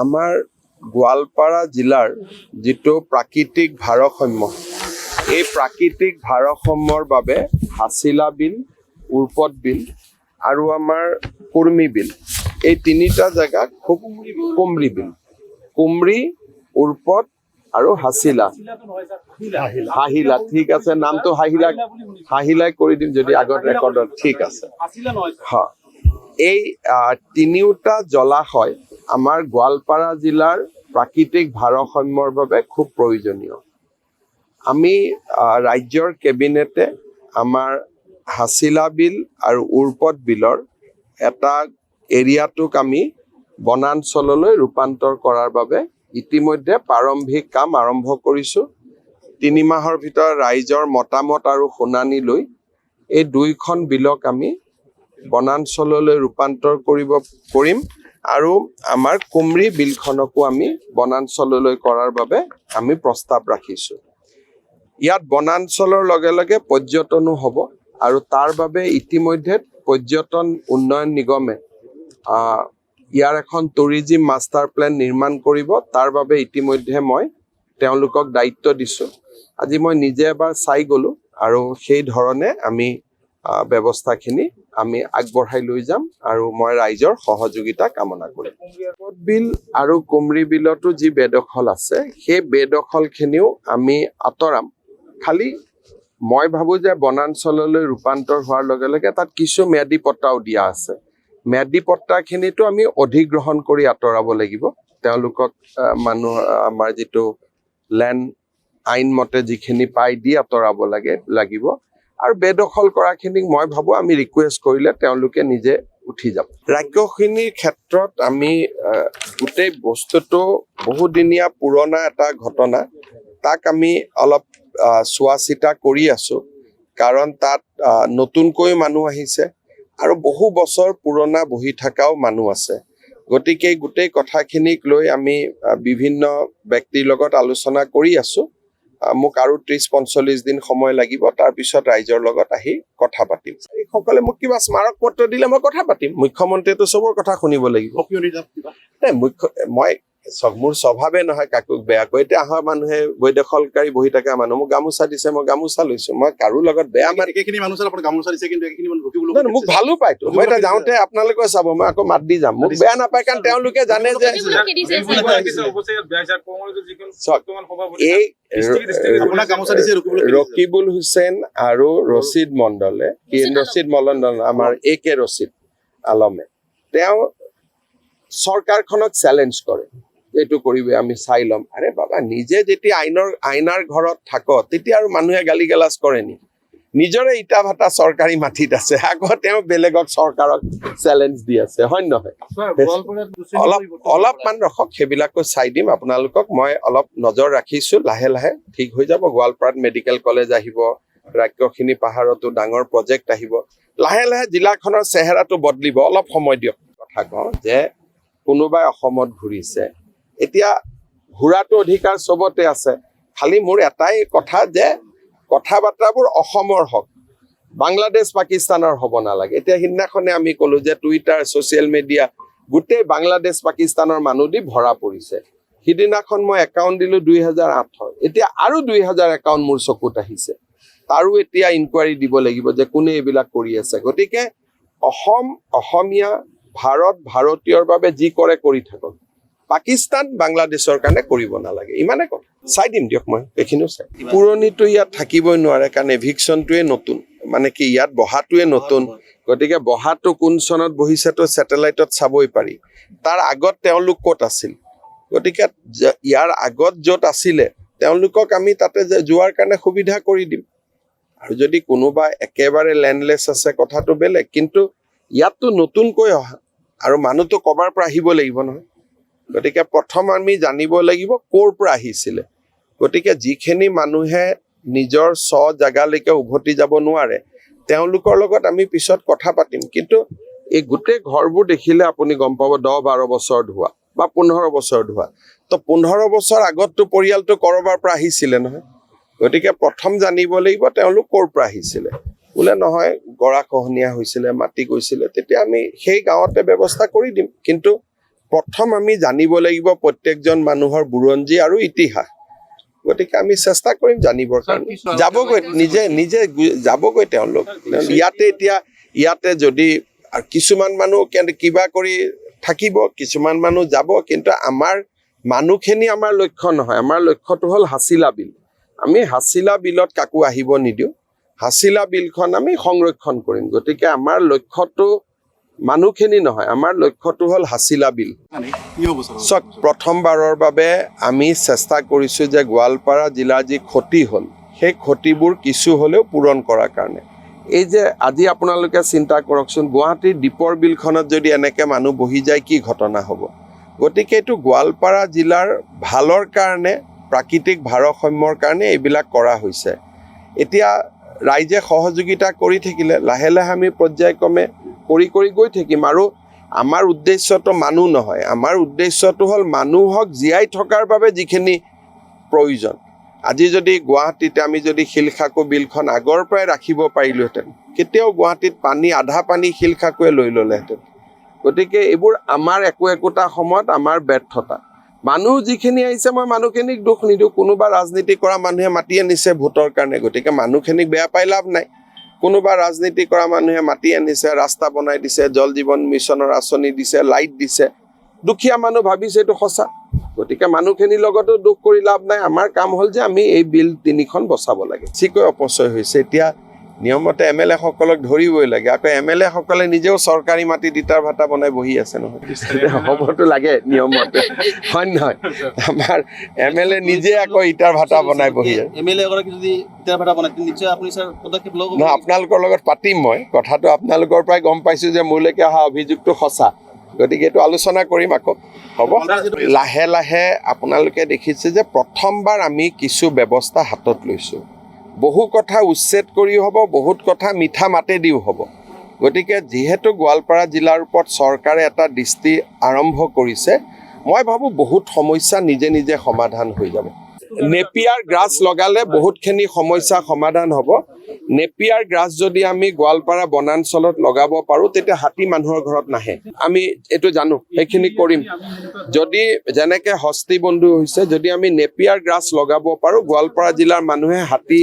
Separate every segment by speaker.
Speaker 1: আমাৰ গোৱালপাৰা জিলাৰ যিটো প্ৰাকৃতিক ভাৰসাম্য, এই প্ৰাকৃতিক ভাৰসাম্যৰ বাবে হাছিলা বিল, উৰ্পদ বিল আৰু আমাৰ কুৰ্মী বিল, এই তিনিটা জেগা খুব কুমৰী বিল, কুমৰী, উৰ্পদ আৰু হাছিলা, হাহিলা, ঠিক আছে, নামটো হাহিলাই কৰি দিম যদি আগত ৰেকৰ্ডত, ঠিক আছে। হয়, এই তিনিওটা জলাশয় আমাৰ গোৱালপাৰা জিলাৰ প্ৰাকৃতিক ভাৰসাম্যৰ বাবে খুব প্ৰয়োজনীয়। আমি ৰাজ্যৰ কেবিনেটে আমাৰ হাছিলা বিল আৰু উৰ্পদ বিলৰ এটা এৰিয়াটোক আমি বনাঞ্চললৈ ৰূপান্তৰ কৰাৰ বাবে ইতিমধ্যে প্ৰাৰম্ভিক কাম আৰম্ভ কৰিছোঁ। ৩ মাহৰ ভিতৰত ৰাইজৰ মতামত আৰু শুনানি লৈ এই দুইখন বিলক আমি বনাঞ্চললৈ ৰূপান্তৰ কৰিম আৰু আমাৰ কুমৰী বিলখনকো আমি বনাঞ্চললৈ কৰাৰ বাবে আমি প্ৰস্তাৱ ৰাখিছোঁ। ইয়াত বনাঞ্চলৰ লগে লগে পৰ্যটনো হ'ব আৰু তাৰ বাবে ইতিমধ্যে পৰ্যটন উন্নয়ন নিগমে ইয়াৰ এখন টুৰিজিম মাষ্টাৰ প্লেন নিৰ্মাণ কৰিব। তাৰ বাবে ইতিমধ্যে মই তেওঁলোকক দায়িত্ব দিছোঁ। আজি মই নিজে এবাৰ চাই গ'লোঁ আৰু সেই ধৰণে আমি ব্যৱস্থাখিনি আমি আগবঢ়াই লৈ যাম আৰু মই ৰাইজৰ সহযোগিতা কামনা কৰিম। উৰ্পদ বিল আৰু কুমৰী বিলতো যি বেদখল আছে, সেই বেদখলখিনিও আমি আঁতৰাম। খালি মই ভাবোঁ যে বনাঞ্চললৈ ৰূপান্তৰ হোৱাৰ লগে লগে তাত কিছু ম্যাদী পট্টাও দিয়া আছে। ম্যাদী পট্টাখিনিতো আমি অধিগ্ৰহণ কৰি আঁতৰাব লাগিব। তেওঁলোকক আমাৰ যিটো লেণ্ড আইনমতে যিখিনি পাই দি আঁতৰাব লাগিব আৰু বেদখল কৰাখিনিক মই ভাবোঁ আমি ৰিকুৱেষ্ট কৰিলে তেওঁলোকে নিজে উঠি যাব। ৰাজ্যখিনিৰ ক্ষেত্ৰত আমি গোটেই বস্তুটো বহুদিনীয়া পুৰণা এটা ঘটনা, তাক আমি অলপ চোৱা চিতা কৰি আছোঁ। কাৰণ তাত নতুনকৈ মানুহ আহিছে আৰু বহু বছৰ পুৰণা বহি থকাও মানুহ আছে। গতিকে গোটেই কথাখিনিক লৈ আমি বিভিন্ন ব্যক্তিৰ লগত আলোচনা কৰি আছোঁ। মোক আৰু 30-45 দিন সময় লাগিব, তাৰপিছত ৰাইজৰ লগত আহি কথা পাতিম। এইসকলে মোক কিবা স্মাৰক পত্ৰ দিলে মই কথা পাতিম। মুখ্যমন্ত্ৰীয়েতো চবৰ কথা শুনিব লাগিব। মোৰ স্বভাৱে নহয় কাকো বেয়াকৈ। এতিয়া অহা মানুহে বৈদখলকাৰী বহি থকা মানুহ মোক গামোচা দিছে, মই গামোচা লৈছো। মই কাৰো লগত বেয়া মোক ভালো পাইতো। মই এতিয়া যাওঁতে আপোনালোকে চাব, মই আকৌ মাত দি যাম। মোক বেয়া নাপায় কাৰণ তেওঁলোকে জানে যে এই ৰকিবুল হুছেইন আৰু ৰচিদ মণ্ডলে, আমাৰ AK ৰচিদ আলমে, তেওঁ চৰকাৰখনক চেলেঞ্জ কৰে, এইটো কৰিবি, আমি চাই ল'ম। আৰে বাবা, নিজে যেতিয়া আইনাৰ ঘৰত থাক তেতিয়া আৰু মানুহে গালি গালাজ কৰে নি? নিজৰে ইটা ভাটা চৰকাৰী মাটিত আছে, আকৌ তেওঁ বেলেগক চৰকাৰক চেলেঞ্জ দি আছে, হয় নহয়? অলপমান ৰখক, সেইবিলাকো চাই দিম আপোনালোকক। মই অলপ নজৰ ৰাখিছোঁ, লাহে লাহে ঠিক হৈ যাব। গোৱালপাৰাত মেডিকেল কলেজ আহিব, ৰাজ্যখিনি পাহাৰতো ডাঙৰ প্ৰজেক্ট আহিব, লাহে লাহে জিলাখনৰ চেহেৰাটো বদলিব। অলপ সময় দিয়ক। কথা কওঁ যে কোনোবাই অসমত ঘূৰিছে, এতিয়া ঘূৰাটো অধিকাৰ চবতে আছে। খালি মোৰ এটাই কথা যে কথা বাৰ্তাবোৰ অসমৰ হওক, বাংলাদেশ পাকিস্তানৰ হ'ব নালাগে। এতিয়া সিদিনাখনে আমি ক'লো যে টুইটাৰ, ছ'চিয়েল মিডিয়া গোটেই বাংলাদেশ পাকিস্তানৰ মানুহ দি ভৰা পৰিছে। সিদিনাখন মই একাউণ্ট দিলোঁ 2008-ৰ, এতিয়া আৰু 2000 একাউণ্ট মোৰ চকুত আহিছে। তাৰো এতিয়া ইনকুৱাৰী দিব লাগিব যে কোনে এইবিলাক কৰি আছে। গতিকে অসমীয়া, ভাৰতীয়ৰ বাবে যি কৰে কৰি থাকক। পাকিস্তান, বাংলাদেশৰ কাৰণে কৰিব নালাগে, ইমানে কথা। চাই দিম দিয়ক, মই এইখিনিও চাই। পুৰণিটো ইয়াত থাকিবই নোৱাৰে, কাৰণ এভিকশ্যনটোৱে নতুন, মানে কি ইয়াত বহাটোৱে নতুন। গতিকে বহাটো কোন চনত বহিছেতো ছেটেলাইটত চাবই পাৰি। তাৰ আগত তেওঁলোক ক'ত আছিল? গতিকে ইয়াৰ আগত য'ত আছিলে তেওঁলোকক আমি তাতে যোৱাৰ কাৰণে সুবিধা কৰি দিম। আৰু যদি কোনোবা একেবাৰে লেণ্ডলেছ আছে কথাটো বেলেগ, কিন্তু ইয়াততো নতুনকৈ অহা আৰু মানুহটো ক'ৰবাৰ পৰা আহিব লাগিব নহয়। গতিকে প্ৰথম আমি জানিব লাগিব ক'ৰ পৰা আহিছিলে। গতিকে যিখিনি মানুহে নিজৰ জেগালৈকে উভতি যাব নোৱাৰে, তেওঁলোকৰ লগত আমি পিছত কথা পাতিম। কিন্তু এই গোটেই ঘৰবোৰ দেখিলে আপুনি গম পাব 10-12 বছৰত হোৱা বা 15 বছৰত হোৱা। তো 15 বছৰ আগততো পৰিয়ালটো ক'ৰবাৰ পৰা আহিছিলে নহয়। গতিকে প্ৰথম জানিব লাগিব তেওঁলোক ক'ৰ পৰা আহিছিলে। বোলে নহয় গৰাখহনীয়া হৈছিলে, মাটি গৈছিলে, তেতিয়া আমি সেই গাঁৱতে ব্যৱস্থা কৰি দিম। কিন্তু প্ৰথম আমি জানিব লাগিব প্ৰত্যেকজন মানুহৰ বুৰঞ্জী আৰু ইতিহাস গতিকে আমি চেষ্টা কৰিম জানিবৰ কাৰণে যাবগৈ নিজে যাবগৈ তেওঁলোক ইয়াতে যদি কিছুমান মানুহ কিবা কৰি থাকিব কিছুমান মানুহ যাব কিন্তু আমাৰ মানুহখিনি আমাৰ লক্ষ্য নহয় আমাৰ লক্ষ্যটো হ'ল হাছিলা বিল আমি হাছিলা বিলত কাকো আহিব নিদিওঁ হাছিলা বিলখন আমি সংৰক্ষণ কৰিম গতিকে আমাৰ লক্ষ্যটো মানুহখিনি নহয় আমাৰ লক্ষ্যটো হ'ল হাছিলা বিল চাওক প্ৰথমবাৰৰ বাবে আমি চেষ্টা কৰিছোঁ যে গোৱালপাৰা জিলাৰ যি ক্ষতি হ'ল সেই ক্ষতিবোৰ কিছু হ'লেও পূৰণ কৰাৰ কাৰণে এই যে আজি আপোনালোকে চিন্তা কৰকচোন গুৱাহাটীৰ দীপৰ বিলখনত যদি এনেকৈ মানুহ বহি যায় কি ঘটনা হ'ব গতিকে এইটো গোৱালপাৰা জিলাৰ ভালৰ কাৰণে প্ৰাকৃতিক ভাৰসাম্যৰ কাৰণে এইবিলাক কৰা হৈছে এতিয়া ৰাইজে সহযোগিতা কৰি থাকিলে লাহে লাহে আমি পৰ্যায়ক্ৰমে কৰি গৈ থাকিম আৰু আমাৰ উদ্দেশ্যটো মানুহ নহয় আমাৰ উদ্দেশ্যটো হ'ল মানুহক জীয়াই থকাৰ বাবে যিখিনি প্ৰয়োজন আজি যদি গুৱাহাটীতে আমি যদি শিলখাকু বিলখন আগৰ পৰাই ৰাখিব পাৰিলোহেঁতেন কেতিয়াও গুৱাহাটীত পানী আধা পানী শিলখাকুৱে লৈ ল'লেহেঁতেন গতিকে এইবোৰ আমাৰ একোটা সময়ত আমাৰ ব্যৰ্থতা মানুহ যিখিনি আহিছে মই মানুহখিনিক দুখ নিদিওঁ কোনোবা ৰাজনীতি কৰা মানুহে মাতি আনিছে ভোটৰ কাৰণে গতিকে মানুহখিনিক বেয়া পাই লাভ নাই কোনোবা ৰাজনীতি কৰা মানুহে মাতি আনিছে ৰাস্তা বনাই দিছে জল জীৱন মিছনৰ আঁচনি দিছে লাইট দিছে দুখীয়া মানুহ ভাবিছে এইটো সঁচা গতিকে মানুহখিনিৰ লগতো দুখ কৰি লাভ নাই আমাৰ কাম হ'ল যে আমি এই বিল 3খন বচাব লাগে চিকৈ অপচয় হৈছে এতিয়া নিয়মতে MLA সকলক ধৰিবই লাগে আকৌ MLA সকলে নিজেও চৰকাৰী মাটিত ইটাৰ ভাটা বনাই বহি আছে নহয় হ'বতো লাগে নিয়মতে হয় নহয় আমাৰ MLA নিজে আকৌ ইটাৰ ভাটা বনাই বহি আছে নহয় আপোনালোকৰ লগত পাতিম মই কথাটো আপোনালোকৰ পৰাই গম পাইছোঁ যে মোলৈকে অহা অভিযোগটো সঁচা গতিকে এইটো আলোচনা কৰিম আকৌ হ'ব লাহে লাহে আপোনালোকে দেখিছে যে প্ৰথমবাৰ আমি কিছু ব্যৱস্থা হাতত লৈছোঁ বহু কথা উচ্ছেদ কৰি হ'ব বহুত কথা মিঠা মাতেদিও হ'ব গতিকে যিহেতু গোৱালপাৰা জিলাৰ ওপৰত চৰকাৰে এটা দৃষ্টি আৰম্ভ কৰিছে মই ভাবোঁ বহুত সমস্যা নিজে সমাধান হৈ যাব নেপিয়াৰ গ্ৰাছ লগালে বহুতখিনি সমস্যা সমাধান হ'ব নেপিয়াৰ গ্ৰাছ যদি আমি গোৱালপাৰা বনাঞ্চলত লগাব পাৰোঁ তেতিয়া হাতী মানুহৰ ঘৰত নাহে আমি এইটো জানো সেইখিনি কৰিম যদি যেনেকৈ হস্তি বন্ধু হৈছে যদি আমি নেপিয়াৰ গ্ৰাছ লগাব পাৰোঁ গোৱালপাৰা জিলাৰ মানুহে হাতী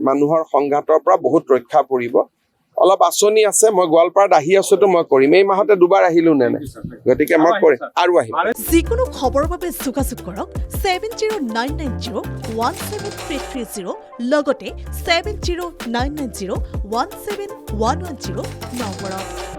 Speaker 1: মানুহৰ সংঘাতৰ পৰা বহুত ৰক্ষা পৰিব অলপ আঁচনি আছে মই গোৱালপাৰাত আহি আছোতো মই কৰিম এই মাহতে দুবাৰ আহিলোঁ নে নাই গতিকে মই কৰিম আৰু আহিম
Speaker 2: যিকোনো খবৰৰ বাবে যোগাযোগ কৰক 7099017330 লগতে 7099017110 নম্বৰত